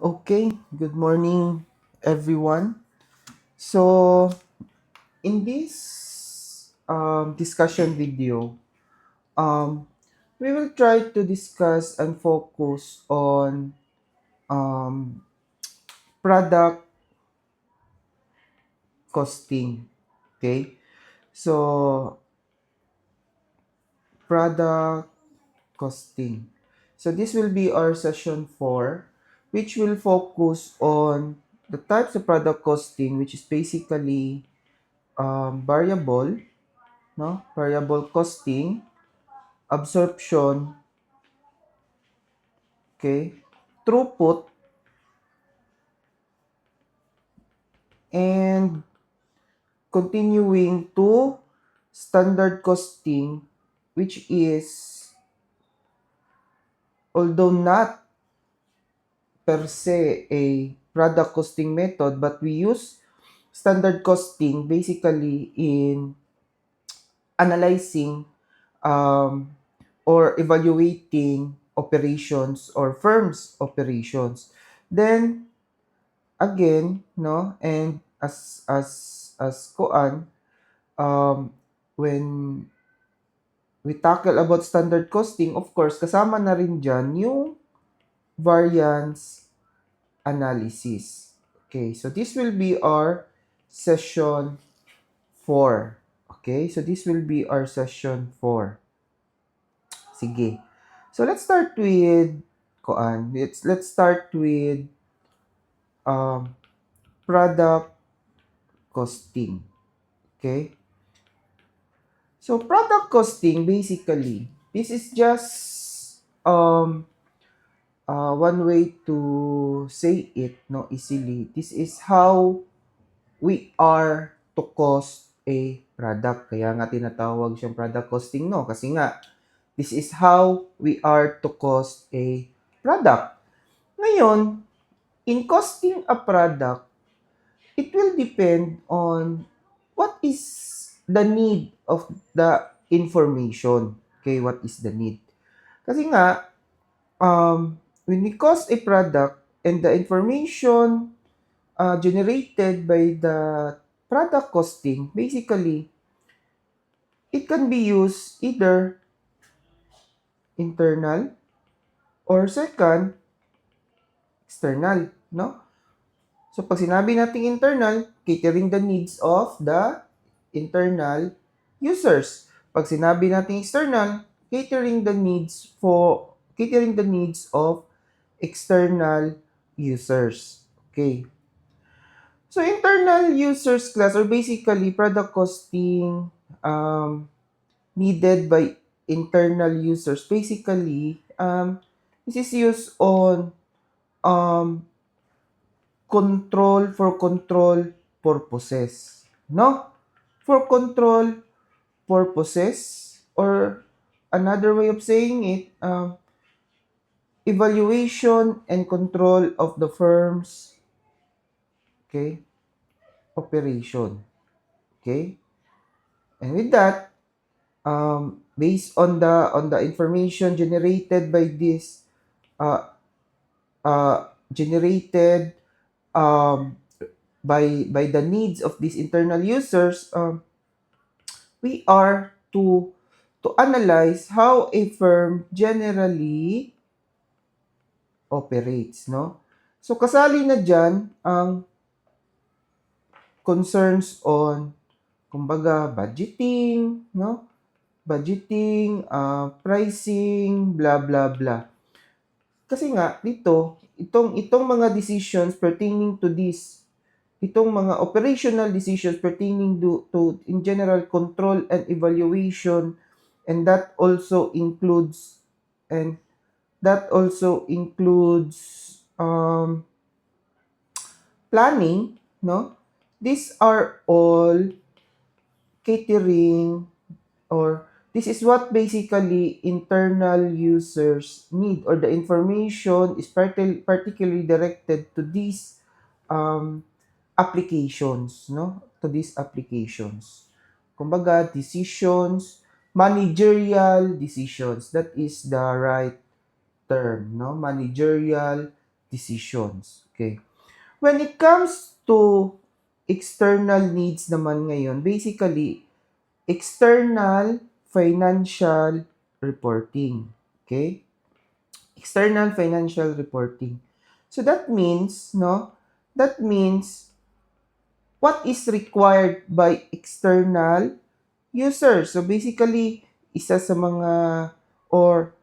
Okay, good morning, everyone. So, in this discussion video, um, we will try to discuss and focus on um, product costing. Okay, so product costing. So, this will be our session 4, which will focus on the types of product costing, which is basically variable, no? Variable costing, absorption, okay, throughput, and continuing to standard costing, which is, although not per se a product costing method, but we use standard costing basically in analyzing um, or evaluating operations or firms operations. Then again, no, and as koan, um when we tackle about standard costing, of course kasama na rin diyan yung variance analysis. Okay, so this will be our session 4. Okay, so this will be our session 4. Sige. So let's start with koan. Let's start with um product costing. Okay? So product costing basically, this is just one way to say it no easily. This is how we are to cost a product. Kaya nga tinatawag siyang product costing no kasi nga this is how we are to cost a product. Ngayon, in costing a product, it will depend on what is the need of the information. Okay, what is the need? Kasi nga, when we cost a product and the information generated by the product costing, basically, it can be used either internal or second, external, no? So, pag sinabi nating internal, catering the needs of the internal users. Pag sinabi nating external, catering the needs of external users. Okay. So, internal users class are basically product costing needed by internal users. Basically, this is used on um, control purposes. No? For control purposes, or another way of saying it, evaluation and control of the firm's, okay, operation. Okay? And with that, based on the information generated by this uh, generated um, by the needs of these internal users, we are to analyze how a firm generally operates, no? So kasali na diyan ang concerns on kumbaga budgeting, no? Budgeting, pricing, blah blah blah. Kasi nga dito, itong mga decisions pertaining to this, itong mga operational decisions pertaining to in general control and evaluation, and and that also includes planning, no? These are all catering, or this is what basically internal users need, or the information is particularly directed to these um, applications, no? To these applications. Kumbaga, decisions, managerial decisions. That is the right term, no? Managerial decisions. Okay. When it comes to external needs naman ngayon, basically, external financial reporting. Okay? External financial reporting. So that means, no? That means what is required by external users. So basically, isa sa mga or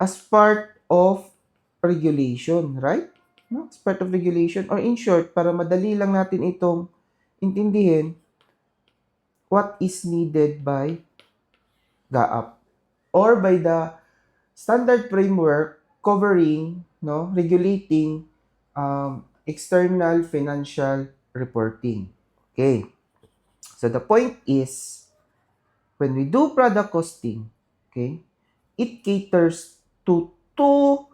as part of regulation, right? No? As part of regulation or in short, para madali lang natin itong intindihin, what is needed by GAAP or by the standard framework covering, no, regulating external financial reporting. Okay. So the point is, when we do product costing, okay, it caters to two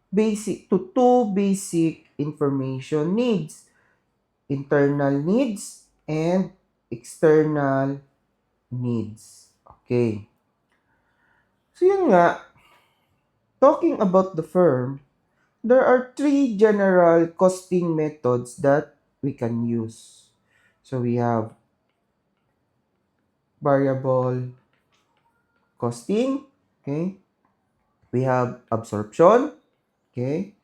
basic information needs: internal needs and external needs. Okay. So yun nga, talking about the firm, there are three general costing methods that we can use. So we have variable costing, okay? We have absorption, okay?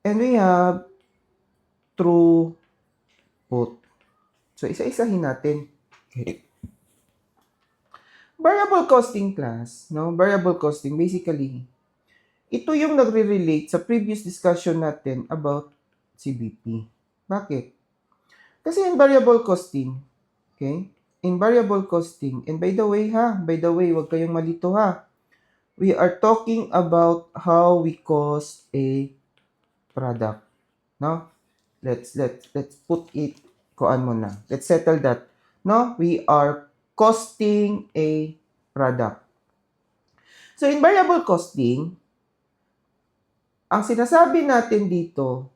And we have throughput. So isa-isahin natin. Okay. Variable costing class, no? Variable costing, basically, ito yung nagre-relate sa previous discussion natin about CBP. Bakit? Kasi in variable costing, okay? In variable costing, and by the way, wag kayong malito ha. We are talking about how we cost a product, no? Let's put it kuan mo na. Let's settle that. No, we are costing a product. So in variable costing, ang sinasabi natin dito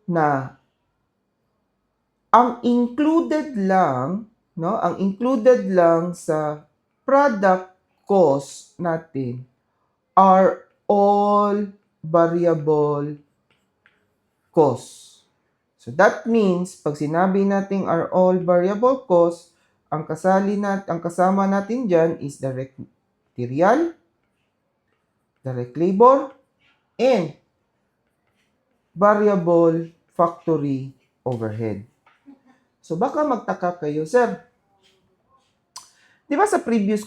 na ang included lang, no? Ang included lang sa product cost natin are all variable costs. So that means pag sinabi nating are all variable costs, ang kasama natin diyan is direct material, direct labor, and variable factory overhead. So baka magtaka kayo, sir. 'Di ba sa previous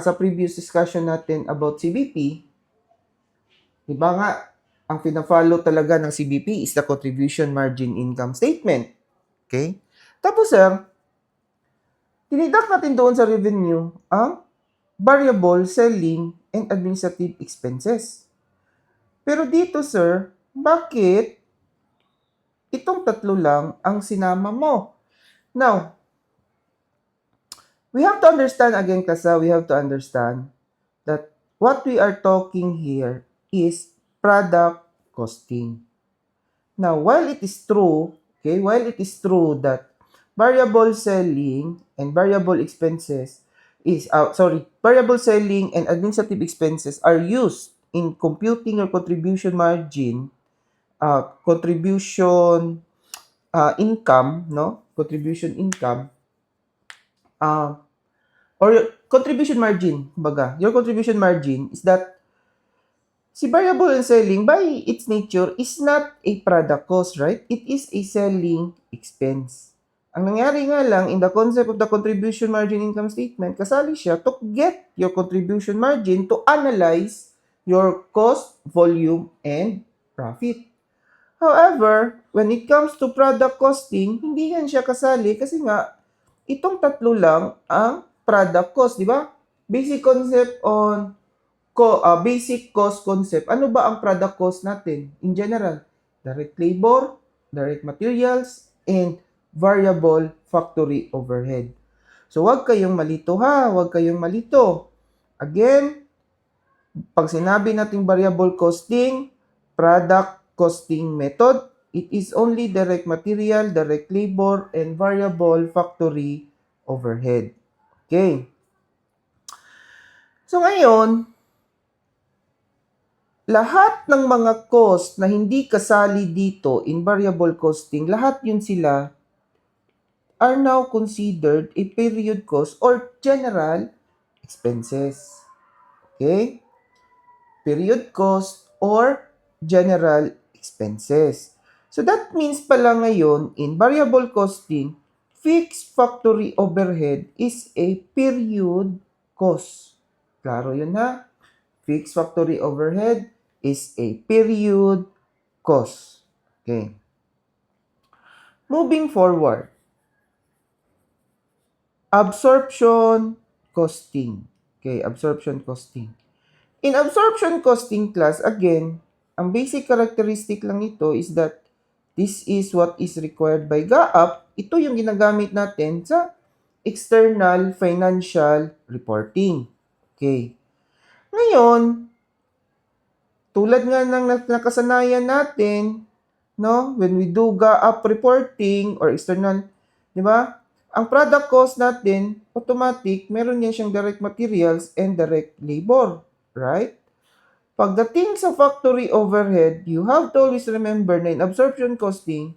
sa previous discussion natin about CBP, 'di ba nga ang fina-follow talaga ng CBP is the contribution margin income statement. Okay? Tapos sir, tinidak natin doon sa revenue ang variable selling and administrative expenses. Pero dito sir, bakit itong tatlo lang ang sinama mo? Now, we have to understand again we have to understand that what we are talking here is product costing. Now, while it is true that variable selling and variable expenses variable selling and administrative expenses are used in computing your contribution margin, income, no? Contribution income, or contribution margin, kumbaga. Your contribution margin is that si variable selling by its nature is not a product cost, right? It is a selling expense. Ang nangyari nga lang in the concept of the contribution margin income statement, kasali siya to get your contribution margin to analyze your cost, volume, and profit. However, when it comes to product costing, hindi yan siya kasali kasi nga itong tatlo lang ang product cost, di ba? Basic concept on basic cost concept. Ano ba ang product cost natin in general? Direct labor, direct materials, and variable factory overhead. So, wag kayong malito ha. Wag kayong malito. Again, pag sinabi nating variable costing, product costing method, it is only direct material, direct labor, and variable factory overhead. Okay. So, ngayon, lahat ng mga cost na hindi kasali dito in variable costing, lahat yun sila are now considered a period cost or general expenses. Okay? Period cost or general expenses. So that means pala ngayon, in variable costing, fixed factory overhead is a period cost. Klaro yun ha? Fixed factory overhead is a period cost. Okay. Moving forward, absorption costing. Okay, absorption costing. In absorption costing class, again, ang basic characteristic lang nito is that this is what is required by GAAP. Ito yung ginagamit natin sa external financial reporting. Okay. Ngayon, tulad nga ng nakasanayan natin, no, when we do GAAP reporting or external, di ba? Ang product cost natin, automatic, meron yan siyang direct materials and direct labor, right? Pagdating sa factory overhead, you have to always remember na in absorption costing,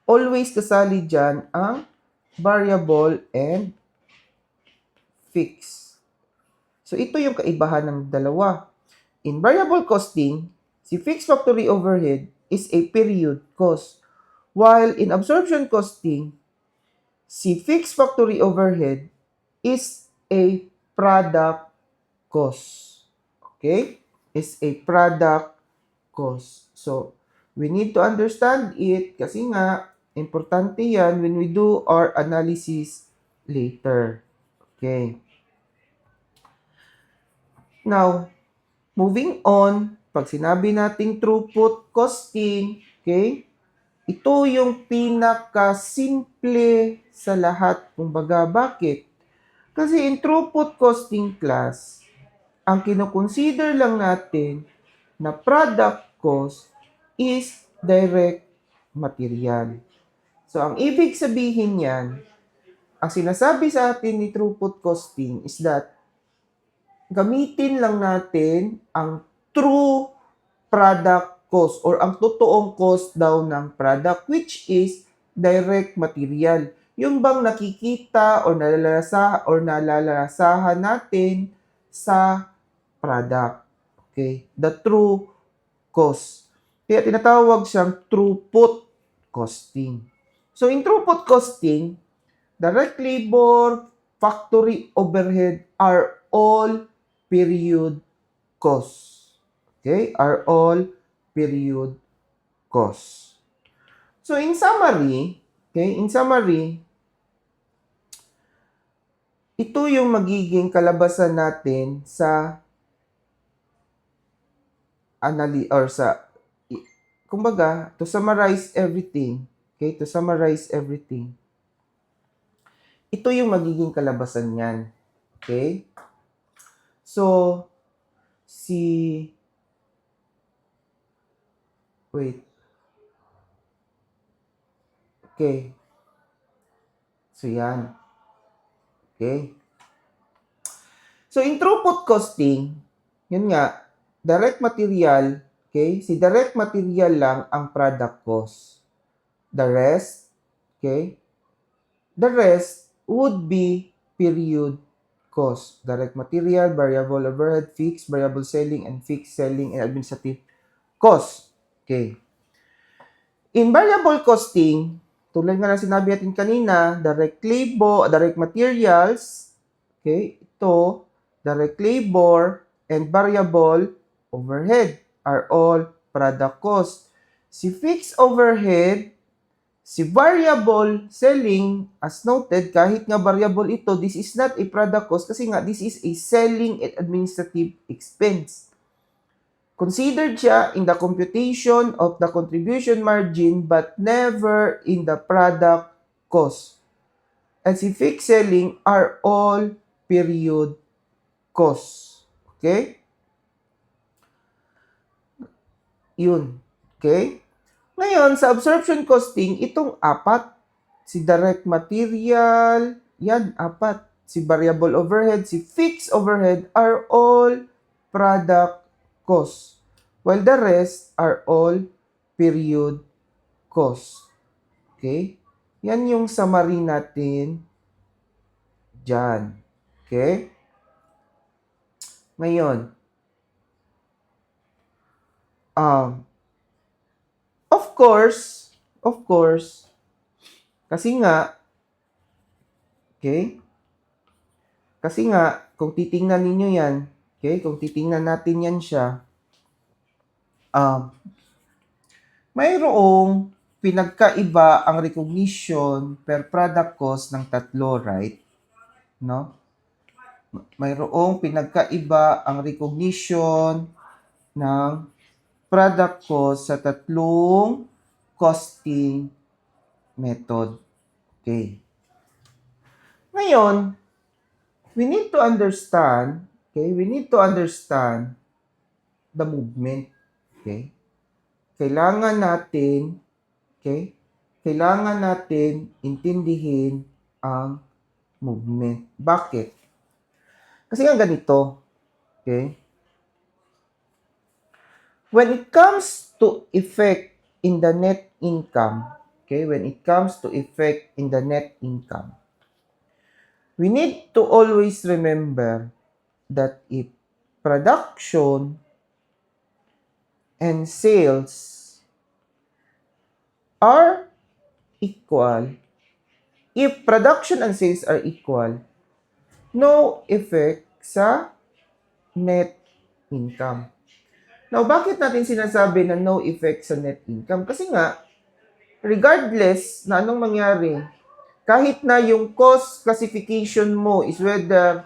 always kasali dyan ang variable and fixed. So, ito yung kaibahan ng dalawa. In variable costing, si fixed factory overhead is a period cost. While in absorption costing, si fixed factory overhead is a product cost. Okay? Is a product cost. So, we need to understand it kasi nga, importante yan when we do our analysis later. Okay. Now, moving on, pag sinabi nating throughput costing, okay, ito yung pinaka-simple sa lahat. Kumbaga, bakit? Kasi in throughput costing class, ang kinoconsider lang natin na product cost is direct material. So, ang ibig sabihin yan, ang sinasabi sa atin ni throughput costing is that gamitin lang natin ang true product cost or ang totoong cost daw ng product, which is direct material. Yung bang nakikita or nalalasahan natin sa product. Okay? The true cost. Kaya tinatawag siyang throughput costing. So, in throughput costing, direct labor, factory overhead are all period costs. Okay? Are all period costs. So, in summary, ito yung magiging kalabasan natin sa kumbaga, to summarize everything, ito yung magiging kalabasan niyan. Okay? So, Okay. So, yan. Okay. So, in throughput costing, yun nga, direct material, okay? Si direct material lang ang product cost. The rest would be period cost. Direct material, variable overhead, fixed, variable selling, and fixed selling and administrative cost. Okay. In variable costing, tulad nga na sinabi natin kanina, direct labor, direct materials, okay, ito, direct labor, and variable overhead are all product cost. Si fixed overhead, si variable selling, as noted, kahit nga variable ito, this is not a product cost kasi nga this is a selling and administrative expense. Considered siya in the computation of the contribution margin but never in the product cost. And si fixed selling are all period costs. Okay? Yun. Okay? Ngayon, sa absorption costing, itong apat, si direct material, yan, apat. Si variable overhead, si fixed overhead are all product cost. While the rest are all period cost. Okay? Yan yung summary natin dyan. Okay? Ngayon, um, of course, kasi nga, okay? Kasi nga, kung titingnan ninyo yan, okay? Kung titingnan natin yan siya, mayroong pinagkaiba ang recognition per product cost ng tatlo, right? No? Mayroong pinagkaiba ang recognition ng product cost sa tatlong costing method. Okay. Ngayon, we need to understand the movement. Okay? Kailangan natin intindihin ang movement. Bakit? Kasi nga ganito, okay? When it comes to effect in the net income, we need to always remember that if production and sales are equal, no effect sa net income. Now, bakit natin sinasabi na no effect sa net income? Kasi nga, regardless na anong mangyari, kahit na yung cost classification mo is whether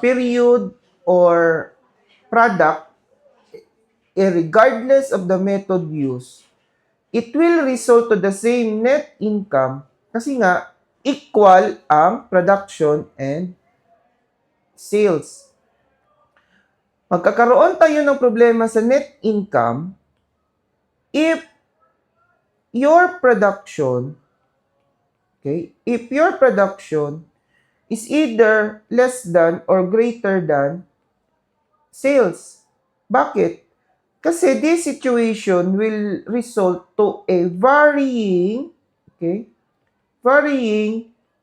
period or product, regardless of the method used, it will result to the same net income kasi nga equal ang production and sales. Magkakaroon tayo ng problema sa net income if your production is either less than or greater than sales. Bakit? Kasi this situation will result to a varying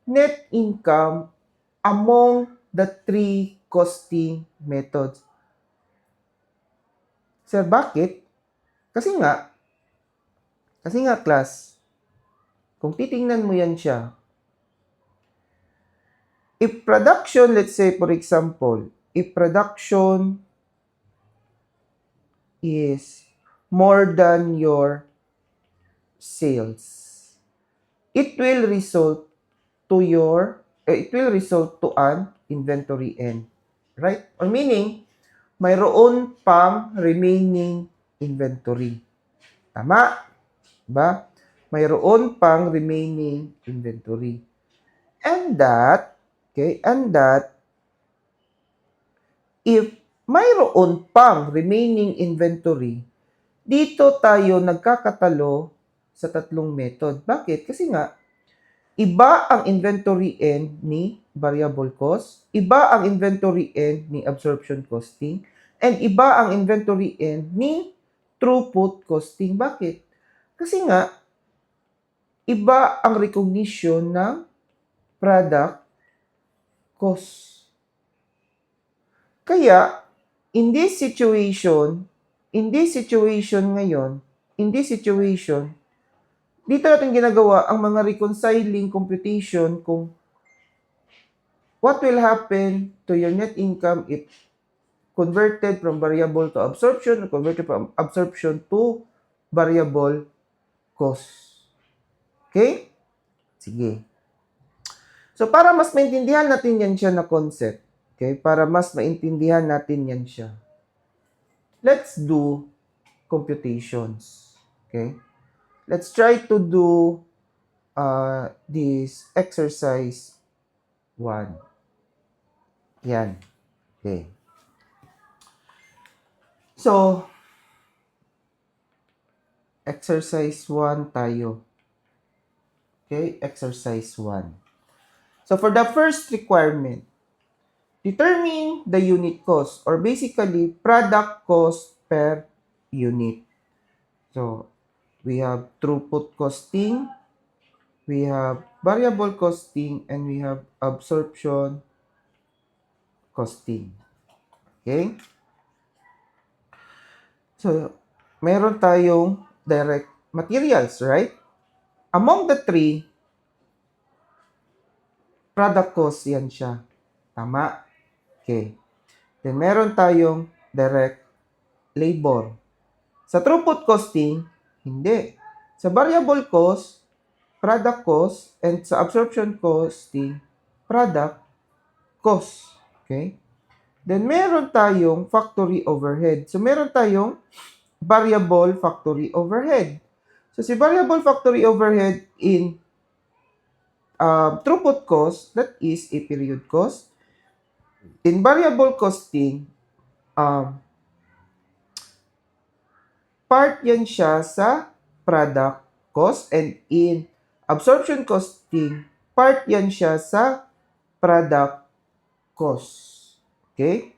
net income among the three costing methods. Sir, bakit? Kasi nga class, kung titingnan mo yan siya, if production, let's say for example, if production is more than your sales, it will result to an inventory end, right? Or meaning, mayroon pang remaining inventory. Tama? Ba? Mayroon pang remaining inventory. And that if mayroon pang remaining inventory, dito tayo nagkakatalo sa tatlong method. Bakit? Kasi nga, iba ang inventory end ni variable cost, iba ang inventory end ni absorption costing, and iba ang inventory end ni throughput costing. Bakit? Kasi nga, iba ang recognition ng product cost. Kaya, in this situation ngayon, dito natin ginagawa ang mga reconciling computation kung what will happen to your net income if converted from variable to absorption or converted from absorption to variable cost. Okay? Sige. So, para mas maintindihan natin yan siya na concept, okay? Para mas maintindihan natin yan siya, let's do computations. Okay? Let's try to do this exercise 1. Yan. Okay. So, exercise 1 tayo. Okay? Exercise 1. So, for the first requirement, determine the unit cost, or basically product cost per unit. So we have throughput costing, we have variable costing, and we have absorption costing. Okay? So, meron tayong direct materials, right? Among the three, product cost yan siya. Tama? Okay. Then, meron tayong direct labor. Sa throughput costing, hindi. Sa variable cost, product cost, and sa absorption costing, product cost. Okay? Then, meron tayong factory overhead. So, meron tayong variable factory overhead. So, si variable factory overhead in throughput cost, that is a period cost. In variable costing, part yan siya sa product cost, and in absorption costing, part yan siya sa product cost. Okay?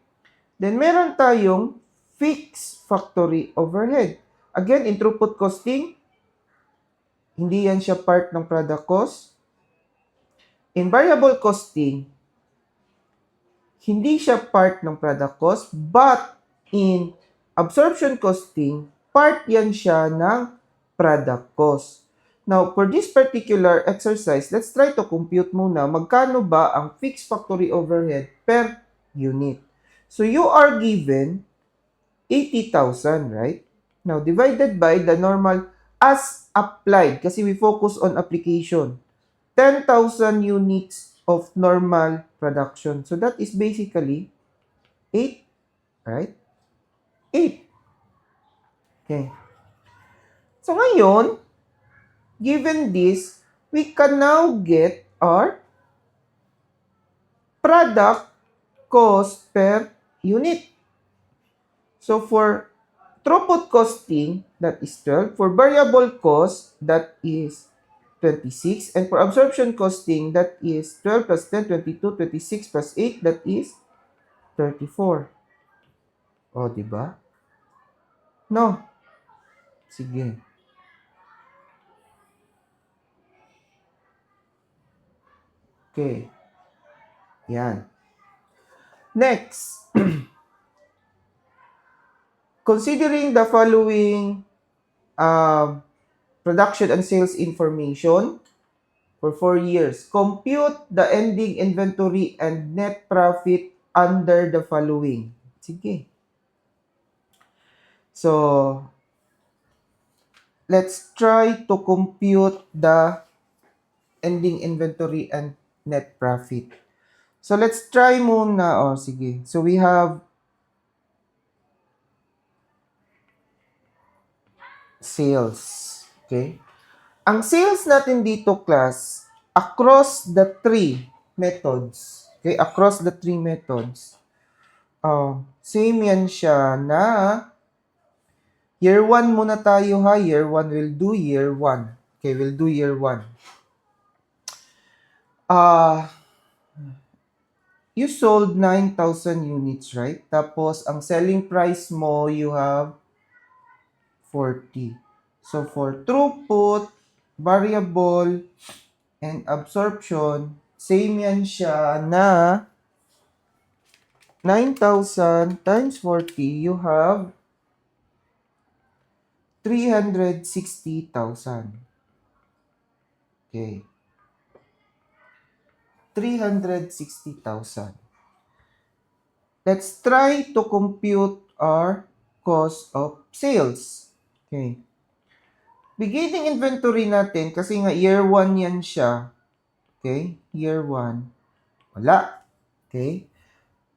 Then, meron tayong fixed factory overhead. Again, in throughput costing, hindi yan siya part ng product cost. In variable costing, hindi siya part ng product cost, but in absorption costing, part yan siya ng product cost. Now, for this particular exercise, let's try to compute muna magkano ba ang fixed factory overhead per unit. So, you are given 80,000, right? Now, divided by the normal as applied, kasi we focus on application. 10,000 units of normal production. So that is basically 8, right? 8. Okay. So ngayon, given this, we can now get our product cost per unit. So for throughput costing, that is 12. For variable cost, that is 26. And for absorption costing, that is 12 plus 10, 22, 26 plus 8, that is 34. O, di ba? No. Sige. Okay. Yan. Next. Considering the following production and sales information for 4 years, compute the ending inventory and net profit under the following. Sige. So, let's try to compute the ending inventory and net profit. So, let's try muna. Oh, sige. So, we have sales. Okay? Ang sales natin dito, class, across the three methods. Okay? Across the three methods. Same yan siya na year 1 muna tayo ha. Year 1 will do year 1. Okay, we'll do year 1. You sold 9,000 units, right? Tapos, ang selling price mo, you have 40. So, for throughput, variable, and absorption, same yan siya na 9,000 times 40, you have 360,000. Okay. 360,000. Let's try to compute our cost of sales. Okay. Beginning inventory natin, kasi nga year 1 yan siya. Okay? Year 1. Wala. Okay?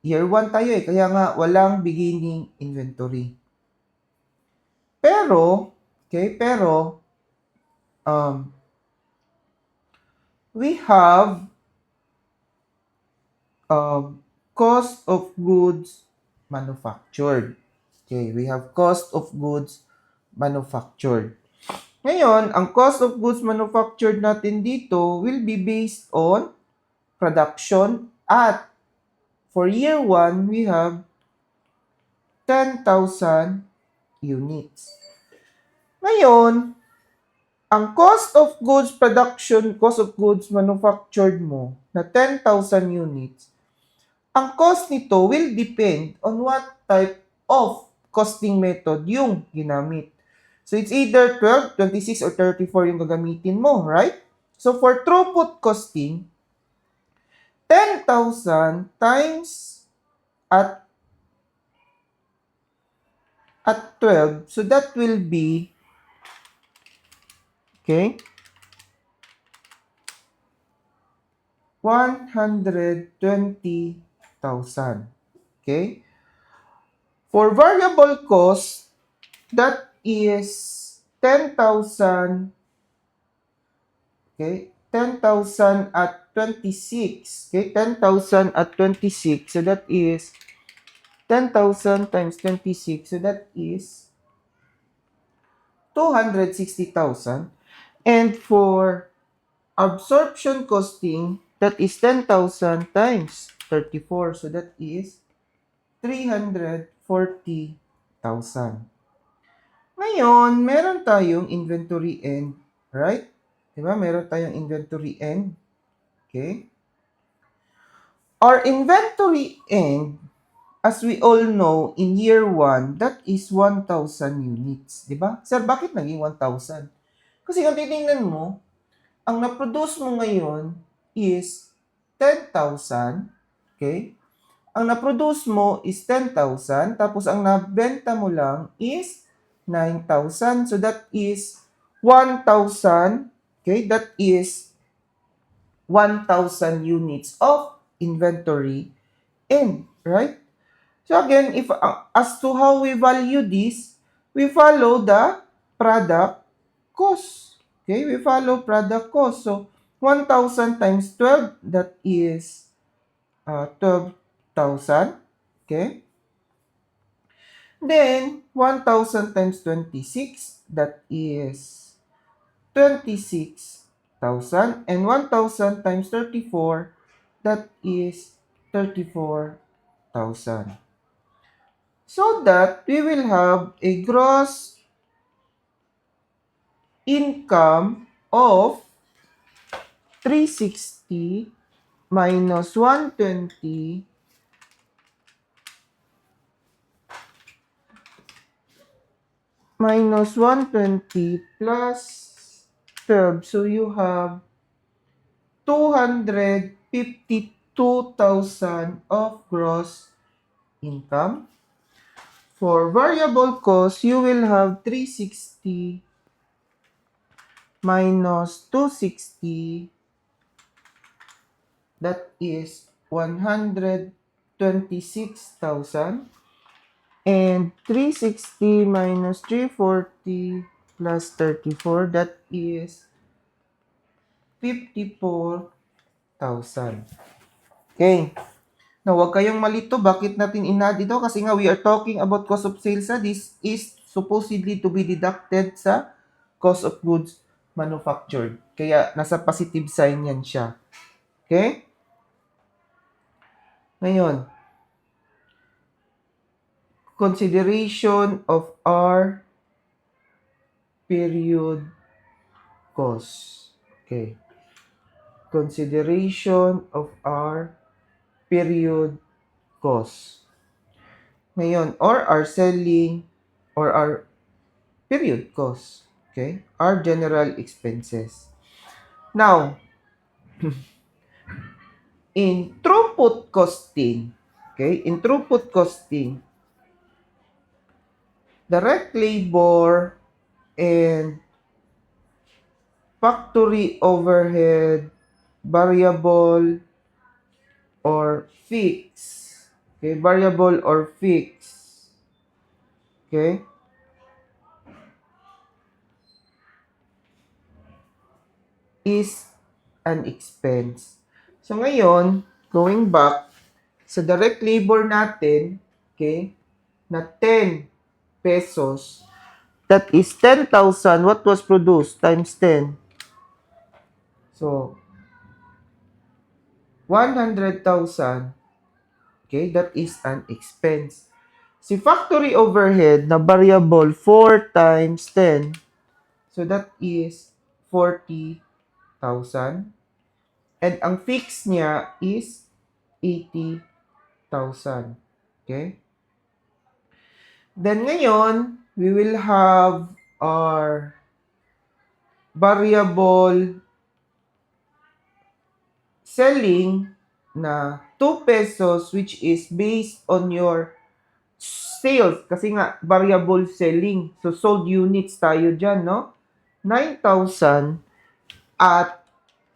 Year 1 tayo kaya nga walang beginning inventory. Pero, we have cost of goods manufactured. Okay, we have cost of goods manufactured. Ngayon, ang cost of goods manufactured natin dito will be based on production at for year 1, we have 10,000 units. Ngayon, ang cost of goods production, cost of goods manufactured mo na 10,000 units, ang cost nito will depend on what type of costing method yung ginamit. So, it's either 12, 26, or 34 yung gagamitin mo, right? So, for throughput costing, 10,000 times at 12, so that will be, okay, 120,000. Okay? For variable cost, that is 10,000, okay, 10,000 at 26, okay, 10,000 at 26, so that is 10,000 times 26, so that is 260,000. And for absorption costing, that is 10,000 times 34, so that is 340,000. Ngayon, meron tayong inventory end, right? Diba? Meron tayong inventory end. Okay? Our inventory end, as we all know, in year 1, that is 1,000 units. Diba? Sir, bakit naging 1,000? Kasi kung titingnan mo, ang na-produce mo ngayon is 10,000. Okay? Ang na-produce mo is 10,000. Tapos ang nabenta mo lang is 9,000. So that is 1,000. Okay? That is 1,000 units of inventory in, right? So again, if as to how we value this, we follow the product cost. Okay? We follow product cost. So 1,000 times 12, that is 12,000. Okay? Then 1,000 times 26, that is 26,000. And 1,000 times 34, that is 34,000. So that we will have a gross income of 360 minus 120 minus 120 plus 12. So you have 252,000 of gross income. For variable cost, you will have 360 minus 260. That is 126,000. And 360 minus 340 plus 34, that is 54,000. Okay. Now, huwag kayong malito. Bakit natin in-add ito? Kasi nga, we are talking about cost of sales. This is supposedly to be deducted sa cost of goods manufactured. Kaya, nasa positive sign yan siya. Okay? Ngayon, consideration of our period cost. Okay. Consideration of our period cost. Ngayon, or our selling or our period cost. Okay? Our general expenses. Now, in throughput costing, okay? In throughput costing, direct labor and factory overhead, variable or fixed. Okay, variable or fixed. Okay? Is an expense. So ngayon, going back sa direct labor natin, okay, na 10 pesos, that is 10,000. What was produced? Times 10. So, 100,000 Okay, that is an expense. Si factory overhead na variable 4 times 10, so that is 40,000. And ang fixed niya is 80,000. Okay? Then ngayon, we will have our variable selling na 2 pesos, which is based on your sales. Kasi nga, variable selling. So, sold units tayo dyan, no? 9,000 at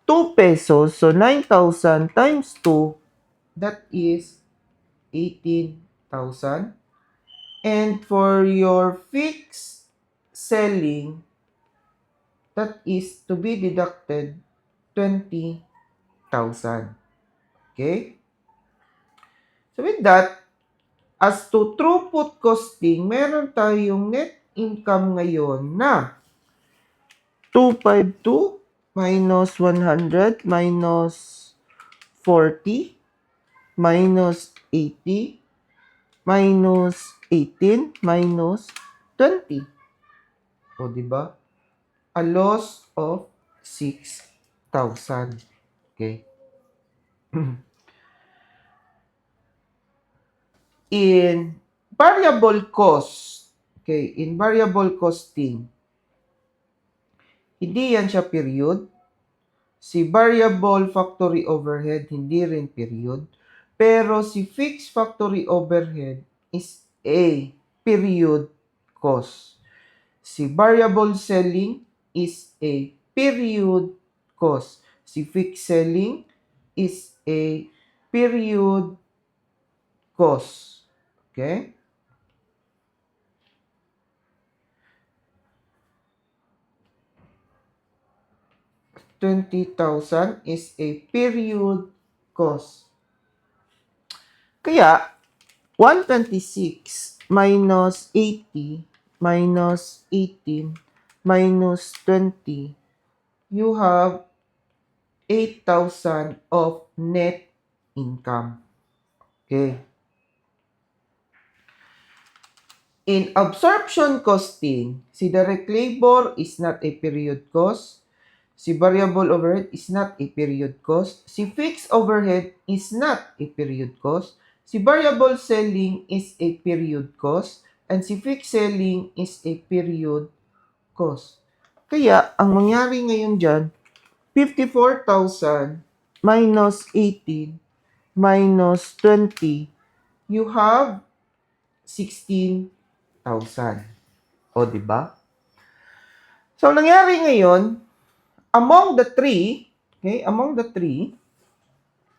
2 pesos. So, 9,000 times 2, that is 18,000. And for your fixed selling, that is to be deducted 20,000. Okay? So with that, as to throughput costing, meron tayong net income ngayon na 252 minus 100 minus 40 minus 80 minus 18 minus 20. O, diba? A loss of 6,000. Okay? In variable cost, okay, in variable costing, hindi yan siya period. Si variable factory overhead, hindi rin period. Pero si fixed factory overhead is a period cost. Si variable selling is a period cost. Si fixed selling is a period cost. Okay? $20,000 is a period cost. Kaya, 126 minus 80 minus 18 minus 20, you have 8,000 of net income. Okay. In absorption costing, si direct labor is not a period cost. Si variable overhead is not a period cost. Si fixed overhead is not a period cost. Si variable selling is a period cost. And si fixed selling is a period cost. Kaya, ang mangyari ngayon dyan, 54,000 minus 18 minus 20, you have 16,000. O, diba? So, ang nangyari ngayon, among the three,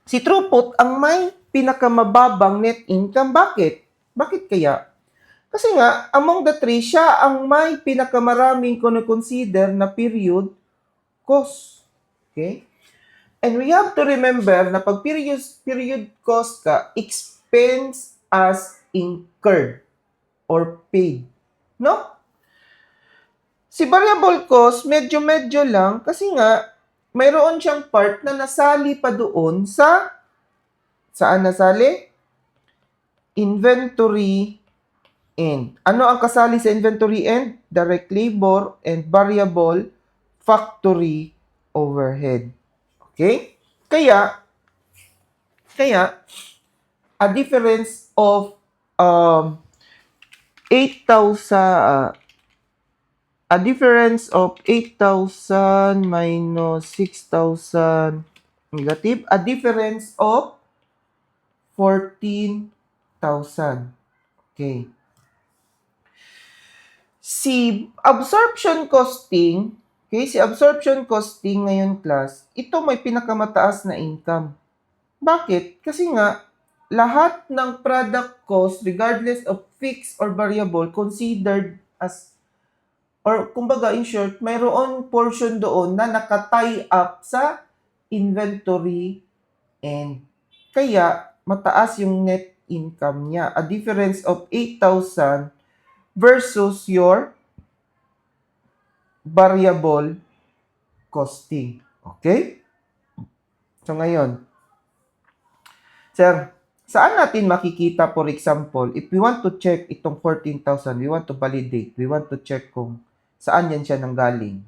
si throughput ang may pinakamababang net income. Bakit? Bakit kaya? Kasi nga, among the three, siya ang may pinakamaraming consider na period cost. Okay? And we have to remember na pag period cost ka, expense as incurred or paid. No? Si variable cost, medyo-medyo lang kasi nga, mayroon siyang part na nasali pa doon sa, saan nasali? Inventory end. Ano ang kasali sa inventory end? Direct labor and variable factory overhead. Okay? Kaya, a difference of 8,000, a difference of 8,000 minus 6,000 negative, a difference of 14,000. Okay. Si absorption costing, okay, si absorption costing ngayon class, ito may pinakamataas na income. Bakit? Kasi nga, lahat ng product cost, regardless of fixed or variable, considered as, or kumbaga in short, mayroon portion doon na naka-tie up sa inventory and kaya mataas yung net income niya. A difference of 8,000 versus your variable costing. Okay? So ngayon, sir, Saan natin makikita, for example, if we want to check itong 14,000, we want to validate, we want to check kung saan yan siya nanggaling.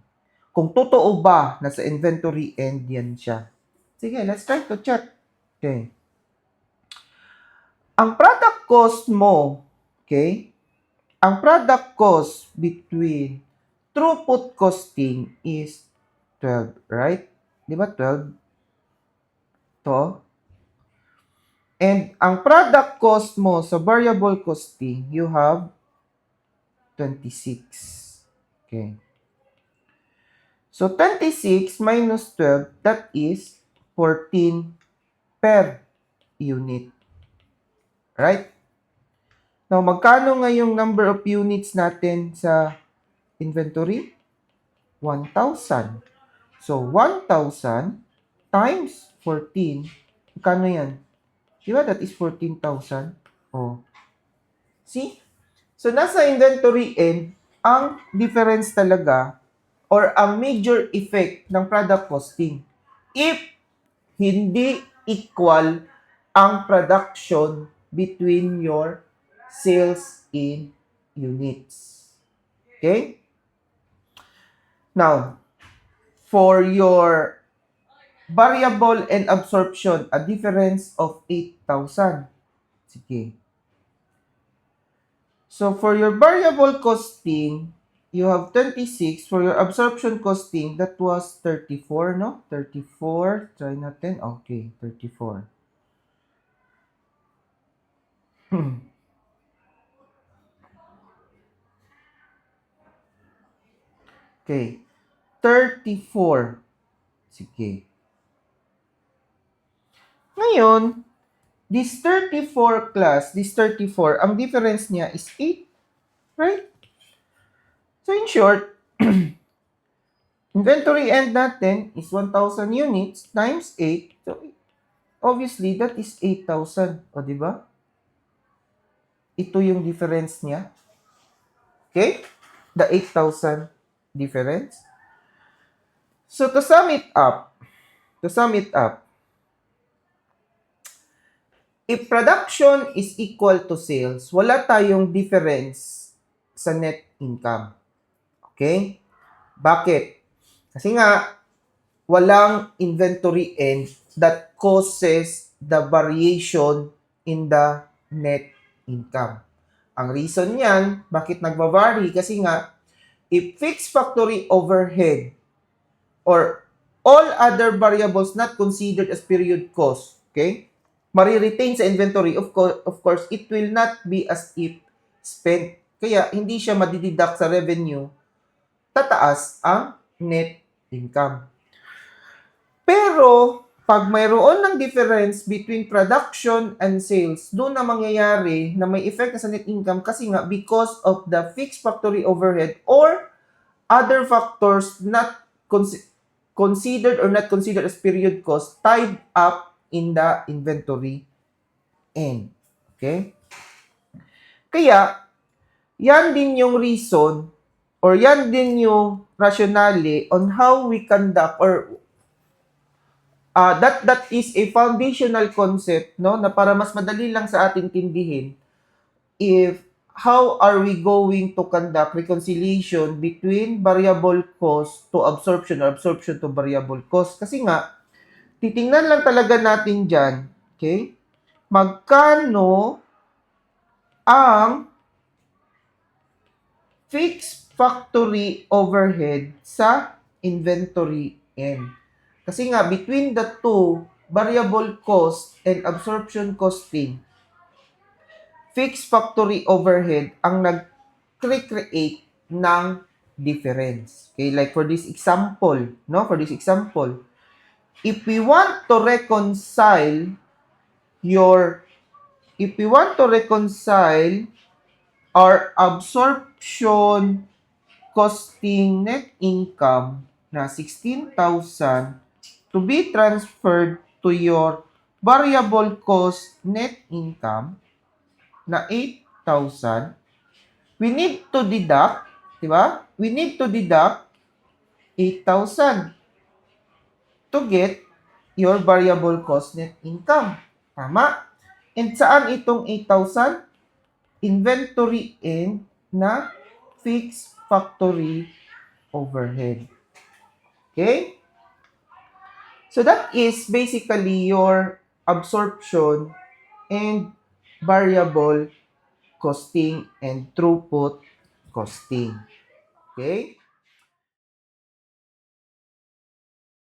Kung totoo ba na sa inventory end yan siya. Sige, let's try to check. Okay. Ang product cost mo, okay, ang product cost between throughput costing is 12, right? Di ba 12? To. And ang product cost mo sa variable costing, you have 26. Okay. So, 26 minus 12, that is 14 per unit. Right? Now, magkano nga yung number of units natin sa inventory? 1,000. So, 1,000 times 14. Magkano yan? Diba that is 14,000? Oh. See? So, nasa inventory end, ang difference talaga or ang major effect ng product costing. If hindi equal ang production between your sales in units. Okay? Now, for your variable and absorption, a difference of 8,000. Sige. So, for your variable costing, you have 26. For your absorption costing, that was 34, no? 34. Try natin. Okay, 34. Okay. 34. Sige. Ngayon, this 34 class, this 34, ang difference niya is 8. Right? So, in short, inventory end natin is 1,000 units times 8. So, obviously, that is 8,000. O, di ba? Ito yung difference niya. Okay? The 8,000 difference. So, to sum it up, if production is equal to sales, wala tayong difference sa net income. Okay? Bakit? Kasi nga, walang inventory end that causes the variation in the net income. Ang reason niyan, bakit nagva-vary? Kasi nga, if fixed factory overhead or all other variables not considered as period cost, okay, mariretain sa inventory, of course, it will not be as if spent. Kaya, hindi siya madideduct sa revenue, tataas ang net income. Pero, pag mayroon ng difference between production and sales, doon na mangyayari na may effect na sa net income kasi nga because of the fixed factory overhead or other factors not considered or not considered as period cost tied up in the inventory end. Okay? Kaya, yan din yung reason or yan din yung rationale on how we conduct or that is a foundational concept, no, na para mas madali lang sa ating tindihin if how are we going to conduct reconciliation between variable cost to absorption or absorption to variable cost. Kasi nga, titingnan lang talaga natin dyan, okay, magkano ang fixed factory overhead sa inventory end. Kasi nga, between the two, variable cost and absorption costing, fixed factory overhead ang nag-create ng difference. Okay, like for this example, no? For this example, if we want to reconcile our absorption costing net income na 16,000 to be transferred to your variable cost net income na 8,000, we need to deduct, di ba? We need to deduct 8,000 to get your variable cost net income. Tama? And saan itong 8,000? Inventory and na fixed factory overhead. Okay? So that is basically your absorption and variable costing and throughput costing. Okay?